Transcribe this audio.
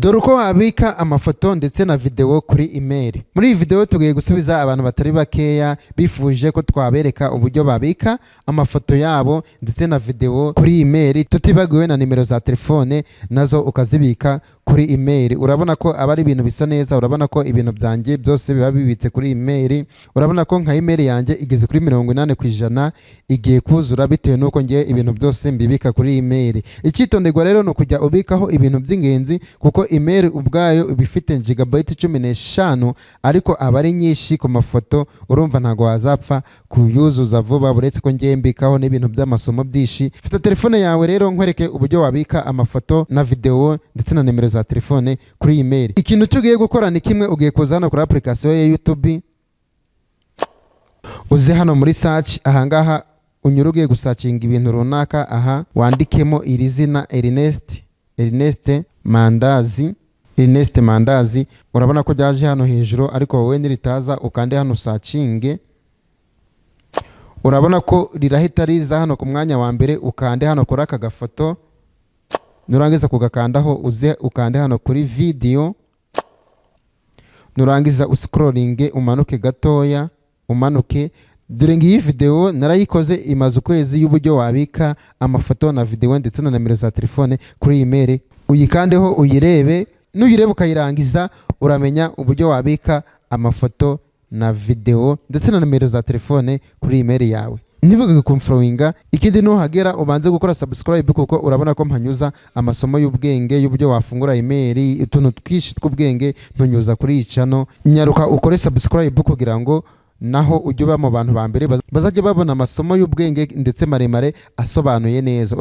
Dore uko wabika amafoto ndetse na video kuri email. Muri iyi video tugiye gusubiza abantu batari bakeya bifuje ko twabereka uburyo babika amafoto yabo ndetse na video kuri email, tutibagiwe na nimero za telefone nazo ukazibika kuri email. Urabona ko abari ibintu bisa neza, urabona ko ibintu byanjye byose biba bibitse kuri email. Urabona ko nka email yanjye igeze kuri 80% igiye kuzura bitewe nuko ngiye ibintu byose mbibika kuri email. Icyitonderwa rero no kujya ubikaho ibintu by'ingenzi kuko email ubwayo ibifite gigabyte 15 ariko abari nyinshi ku mafoto urumva ntago wazapfa kuyuzuza vuba, buretse ko ngiye mbikaho n'ibintu by'amasomo byinshi. Fita telefone yawe rero nkwereke uburyo wabika amafoto na video ndetse na nimero za telefone kuri email. Ikintu tugiye gukora ni kimwe, ugiye kuza hano kuri application ya YouTube, uze hano muri search, ahangaha unyurugiye gusacinga ibintu runaka, aha wandikemo iri zina Ernest Mandazi. Urabona ko byaje hano hejuru, ariko wowe niritaza ukande hano searching, urabona ko rirahita riza hano ku mwanya wa mbere, ukande hano kuri aka gafoto, nurangiza kugakandaho uze ukande hano kuri video, nurangiza uscrolling umanuke gatoya, umanuke. Dore ngiyi video narayikoze imaze ukwezi y'uburyo wabika amafoto na video ndetse na nimero za telefone kuri email. Uyikandeho uyirebe, nuyirebe ukayirangiza uramenya uburyo wabika amafoto na video ndetse na nimero za telefone kuri email yawe. Nivuga kumflowinga, ikindi nuhagera ubanze gukora subscribe kuko urabona ko mpanyuza amasomo y'ubwenge y'uburyo wafungura email, utuntu twishi tw'ubwenge ntunyuza kuri iyi channel. Nyaruka ukore subscribe kugira ngo naho ujye uba mu bantu ba mbere bazajya babona amasomo y'ubwenge ndetse maremare asobanuye neza.